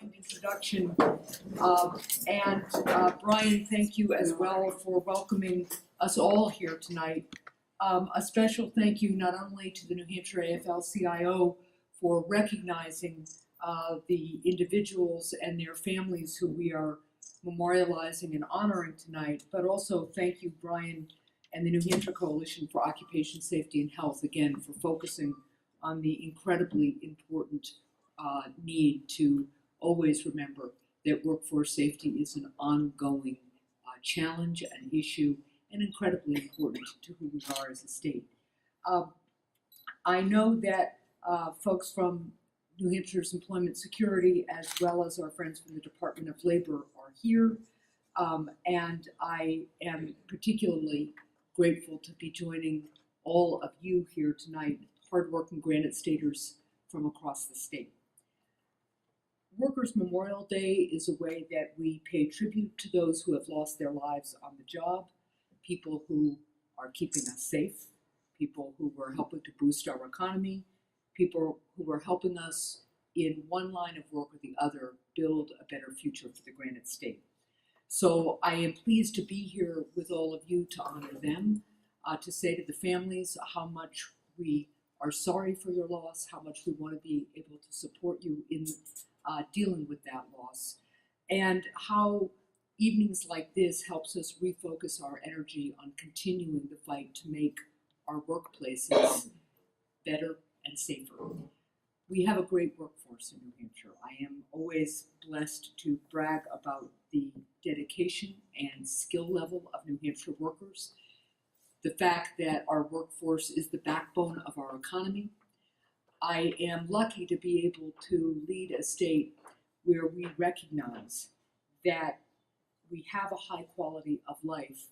Introduction. Brian, thank you as well for welcoming us all here tonight. A special thank you not only to the New Hampshire AFL-CIO for recognizing the individuals and their families who we are memorializing and honoring tonight, but also thank you, Brian, and the New Hampshire Coalition for Occupation Safety and Health, again, for focusing on the incredibly important need to always remember that workforce safety is an ongoing challenge, an issue, and incredibly important to who we are as a state. I know that folks from New Hampshire's Employment Security, as well as our friends from the Department of Labor, are here, and I am particularly grateful to be joining all of you here tonight, hardworking Granite Staters from across the state. Workers' Memorial Day is a way that we pay tribute to those who have lost their lives on the job, people who are keeping us safe, people who were helping to boost our economy, people who were helping us in one line of work or the other build a better future for the Granite State. So I am pleased to be here with all of you to honor them, to say to the families how much we are sorry for your loss, how much we want to be able to support you in dealing with that loss, and how evenings like this helps us refocus our energy on continuing the fight to make our workplaces better and safer. We have a great workforce in New Hampshire. I am always blessed to brag about the dedication and skill level of New Hampshire workers, the fact that our workforce is the backbone of our economy. I am lucky to be able to lead a state where we recognize that we have a high quality of life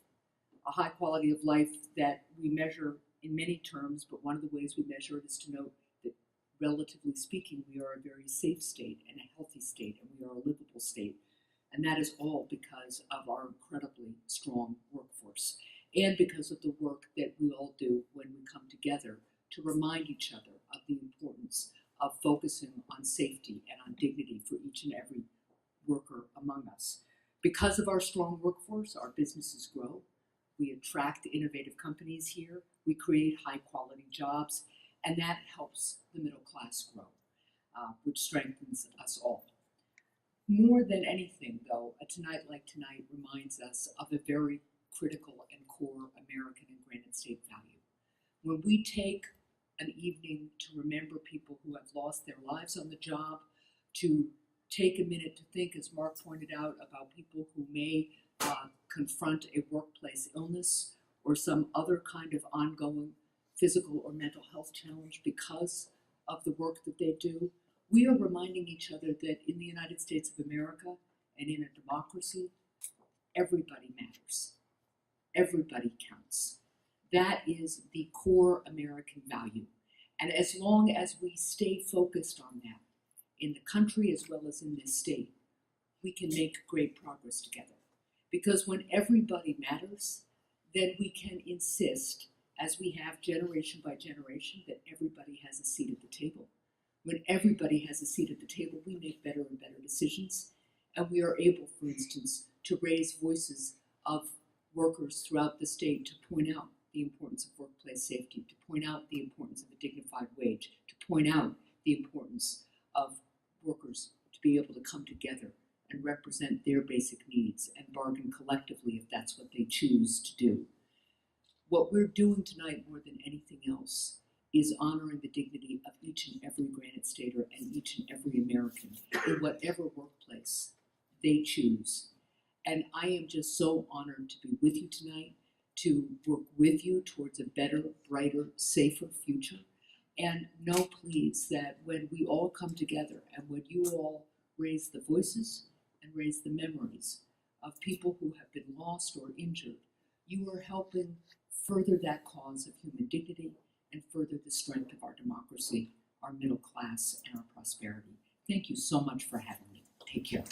that we measure in many terms, but one of the ways we measure it is to note that, relatively speaking, we are a very safe state and a healthy state, and we are a livable state. And that is all because of our incredibly strong workforce and because of the work that we all do when we come together to remind each other of the importance of focusing on safety and on dignity for each and every worker among us. Because of our strong workforce, our businesses grow. We attract innovative companies here. We create high-quality jobs, and that helps the middle class grow, which strengthens us all. More than anything, though, a tonight like tonight reminds us of a very critical and core American and Granite State value. When we take an evening to remember people who have lost their lives on the job, to take a minute to think, as Mark pointed out, about people who may confront a workplace illness or some other kind of ongoing physical or mental health challenge because of the work that they do, we are reminding each other that in the United States of America and in a democracy, everybody matters. Everybody counts. That is the core American value. And as long as we stay focused on that in the country as well as in this state, we can make great progress together. Because when everybody matters, then we can insist, as we have generation by generation, that everybody has a seat at the table. When everybody has a seat at the table, we make better and better decisions, and we are able, for instance, to raise voices of workers throughout the state to point out the importance of workplace safety, to point out the importance of a dignified wage, to point out the importance of workers to be able to come together and represent their basic needs and bargain collectively if that's what they choose to do. What we're doing tonight more than anything else is honoring the dignity of each and every Granite Stater and each and every American in whatever workplace they choose. And I am just so honored to be with you tonight, to work with you towards a better, brighter, safer future. And know, please, that when we all come together and when you all raise the voices and raise the memories of people who have been lost or injured, you are helping further that cause of human dignity and further the strength of our democracy, our middle class, and our prosperity. Thank you so much for having me. Take care.